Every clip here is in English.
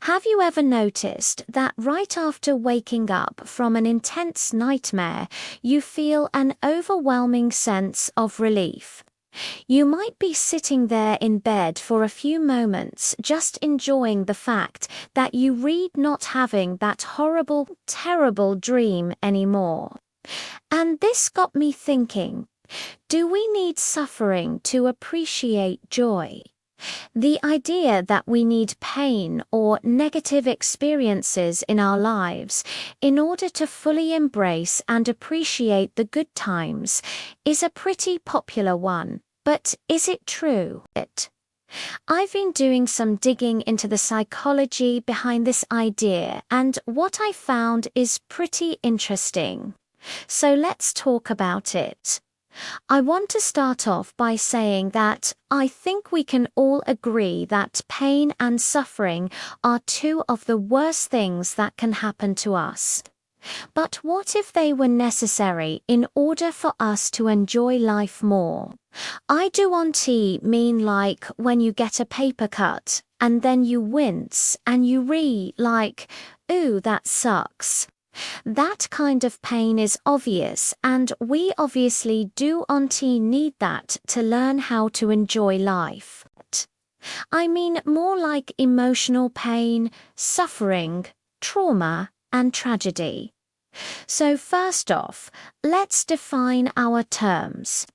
Have you ever noticed that right after waking up from an intense nightmare, you feel an overwhelming sense of relief? You might be sitting there in bed for a few moments just enjoying the fact that you read not having that horrible, terrible dream anymore. And this got me thinking, do we need suffering to appreciate joy? The idea that we need pain or negative experiences in our lives in order to fully embrace and appreciate the good times is a pretty popular one, but is it true? I've been doing some digging into the psychology behind this idea, and what I found is pretty interesting. So let's talk about it. I want to start off by saying that I think we can all agree that pain and suffering are two of the worst things that can happen to us. But what if they were necessary in order for us to enjoy life more? I do on T mean like when you get a paper cut and then you wince and you like, ooh, that sucks. That kind of pain is obvious, and we obviously do auntie need that to learn how to enjoy life. I mean more like emotional pain, suffering, trauma, and tragedy. So first off, let's define our terms.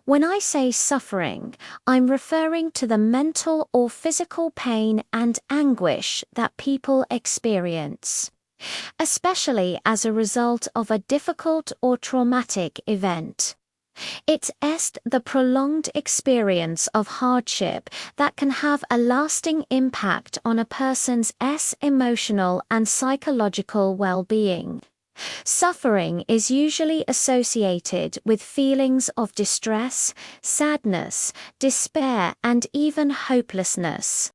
When I say suffering, I'm referring to the mental or physical pain and anguish that people experience, especially as a result of a difficult or traumatic event. It is the prolonged experience of hardship that can have a lasting impact on a person's emotional and psychological well-being. Suffering is usually associated with feelings of distress, sadness, despair, and even hopelessness.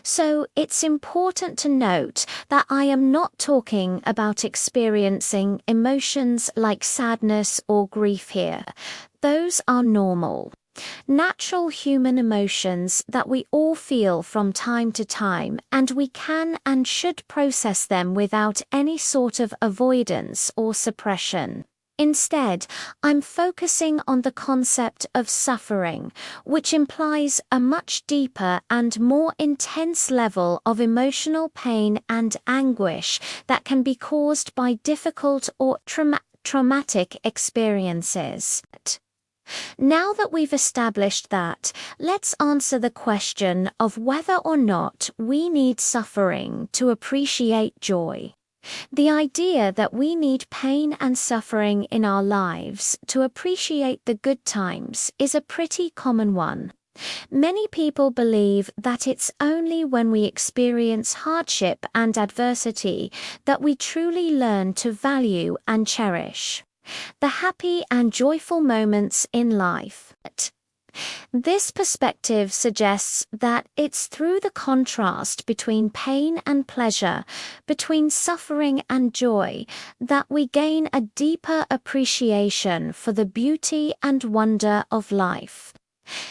So it's important to note that I am not talking about experiencing emotions like sadness or grief here. Those are normal, natural human emotions that we all feel from time to time, and we can and should process them without any sort of avoidance or suppression. Instead, I'm focusing on the concept of suffering, which implies a much deeper and more intense level of emotional pain and anguish that can be caused by difficult or traumatic experiences. Now that we've established that, let's answer the question of whether or not we need suffering to appreciate joy. The idea that we need pain and suffering in our lives to appreciate the good times is a pretty common one. Many people believe that it's only when we experience hardship and adversity that we truly learn to value and cherish the happy and joyful moments in life. This perspective suggests that it's through the contrast between pain and pleasure, between suffering and joy, that we gain a deeper appreciation for the beauty and wonder of life.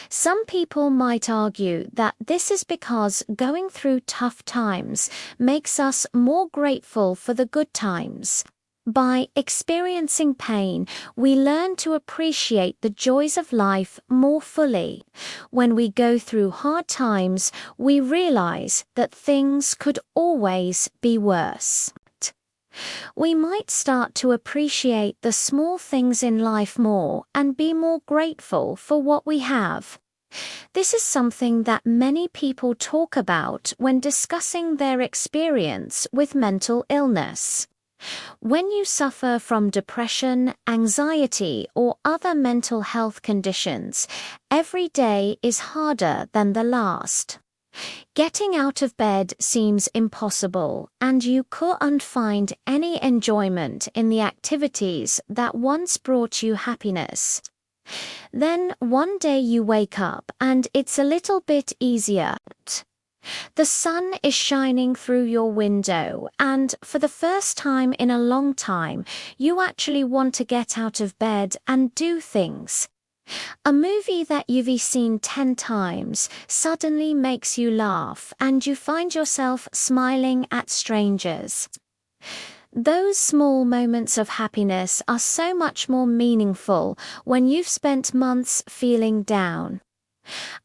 Some people might argue that this is because going through tough times makes us more grateful for the good times. By experiencing pain, we learn to appreciate the joys of life more fully. When we go through hard times, we realize that things could always be worse. We might start to appreciate the small things in life more and be more grateful for what we have. This is something that many people talk about when discussing their experience with mental illness. When you suffer from depression, anxiety, or other mental health conditions, every day is harder than the last. Getting out of bed seems impossible, and you couldn't find any enjoyment in the activities that once brought you happiness. Then one day you wake up and it's a little bit easier. The sun is shining through your window, and for the first time in a long time, you actually want to get out of bed and do things. A movie that you've seen 10 times suddenly makes you laugh and you find yourself smiling at strangers. Those small moments of happiness are so much more meaningful when you've spent months feeling down.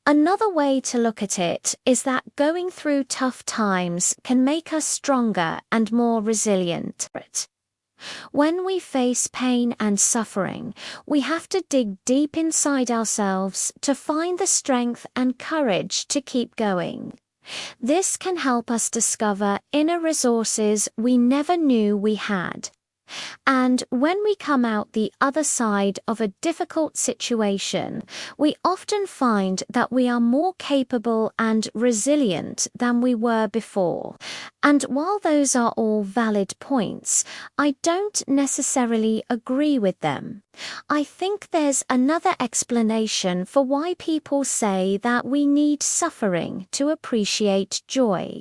Another way to look at it is that going through tough times can make us stronger and more resilient. When we face pain and suffering, we have to dig deep inside ourselves to find the strength and courage to keep going. This can help us discover inner resources we never knew we had. And when we come out the other side of a difficult situation, we often find that we are more capable and resilient than we were before. And while those are all valid points, I don't necessarily agree with them. I think there's another explanation for why people say that we need suffering to appreciate joy.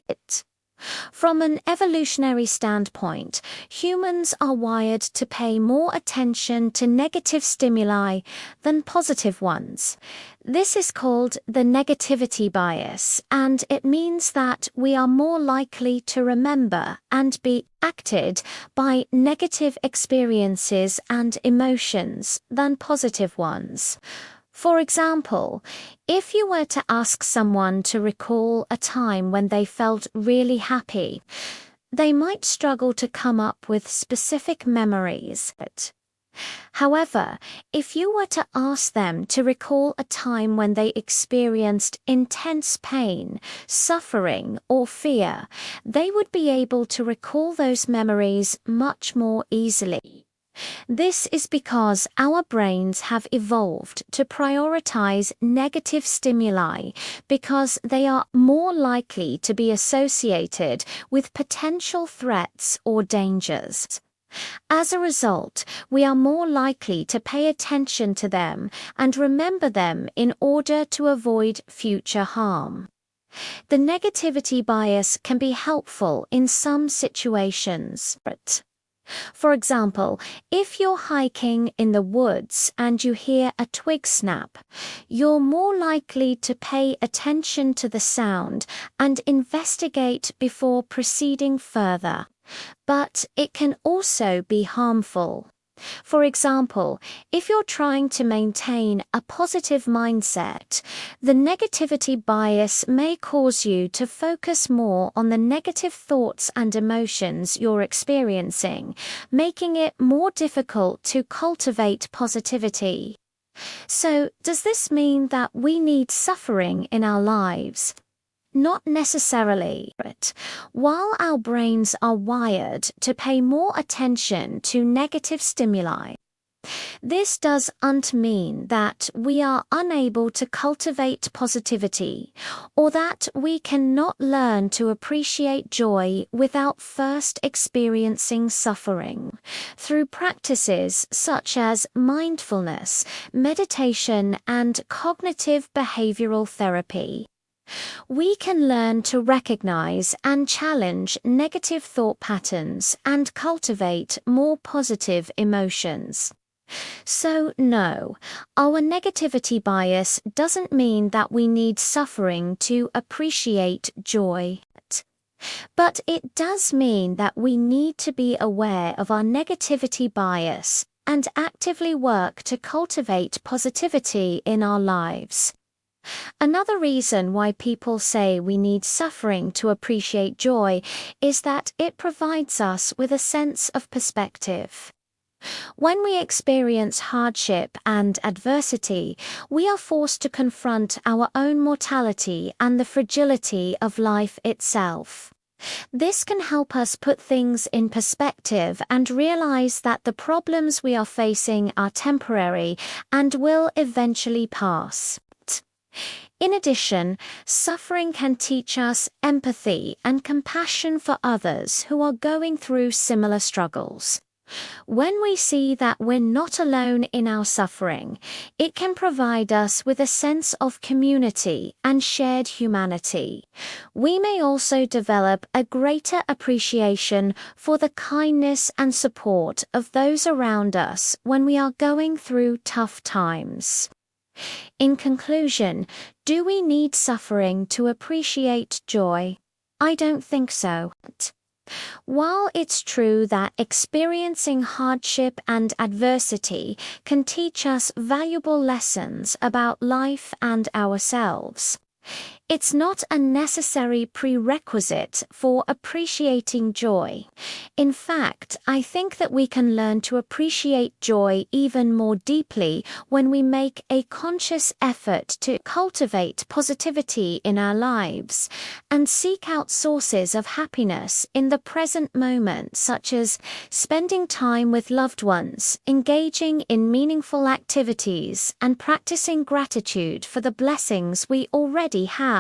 From an evolutionary standpoint, humans are wired to pay more attention to negative stimuli than positive ones. This is called the negativity bias, and it means that we are more likely to remember and be acted by negative experiences and emotions than positive ones. For example, if you were to ask someone to recall a time when they felt really happy, they might struggle to come up with specific memories. However, if you were to ask them to recall a time when they experienced intense pain, suffering, or fear, they would be able to recall those memories much more easily. This is because our brains have evolved to prioritize negative stimuli because they are more likely to be associated with potential threats or dangers. As a result, we are more likely to pay attention to them and remember them in order to avoid future harm. The negativity bias can be helpful in some situations. For example, if you're hiking in the woods and you hear a twig snap, you're more likely to pay attention to the sound and investigate before proceeding further. But it can also be harmful. For example, if you're trying to maintain a positive mindset, the negativity bias may cause you to focus more on the negative thoughts and emotions you're experiencing, making it more difficult to cultivate positivity. So, does this mean that we need suffering in our lives? Not necessarily. While our brains are wired to pay more attention to negative stimuli, this doesn't mean that we are unable to cultivate positivity or that we cannot learn to appreciate joy without first experiencing suffering. Through practices such as mindfulness, meditation, and cognitive behavioral therapy, we can learn to recognize and challenge negative thought patterns and cultivate more positive emotions. So, no, our negativity bias doesn't mean that we need suffering to appreciate joy. But it does mean that we need to be aware of our negativity bias and actively work to cultivate positivity in our lives. Another reason why people say we need suffering to appreciate joy is that it provides us with a sense of perspective. When we experience hardship and adversity, we are forced to confront our own mortality and the fragility of life itself. This can help us put things in perspective and realize that the problems we are facing are temporary and will eventually pass. In addition, suffering can teach us empathy and compassion for others who are going through similar struggles. When we see that we're not alone in our suffering, it can provide us with a sense of community and shared humanity. We may also develop a greater appreciation for the kindness and support of those around us when we are going through tough times. In conclusion, do we need suffering to appreciate joy? I don't think so. While it's true that experiencing hardship and adversity can teach us valuable lessons about life and ourselves, it's not a necessary prerequisite for appreciating joy. In fact, I think that we can learn to appreciate joy even more deeply when we make a conscious effort to cultivate positivity in our lives and seek out sources of happiness in the present moment, such as spending time with loved ones, engaging in meaningful activities, and practicing gratitude for the blessings we already have.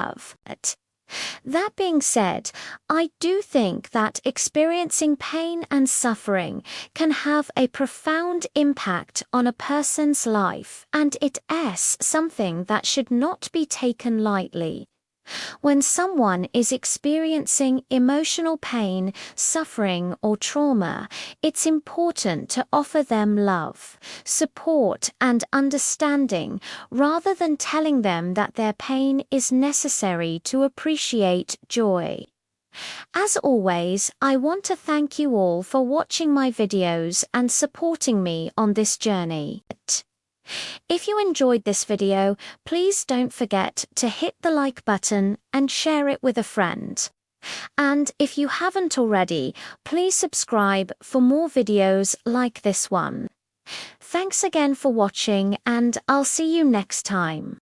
That being said, I do think that experiencing pain and suffering can have a profound impact on a person's life, and it is something that should not be taken lightly. When someone is experiencing emotional pain, suffering, or trauma, it's important to offer them love, support, and understanding rather than telling them that their pain is necessary to appreciate joy. As always, I want to thank you all for watching my videos and supporting me on this journey. If you enjoyed this video, please don't forget to hit the like button and share it with a friend. And if you haven't already, please subscribe for more videos like this one. Thanks again for watching, and I'll see you next time.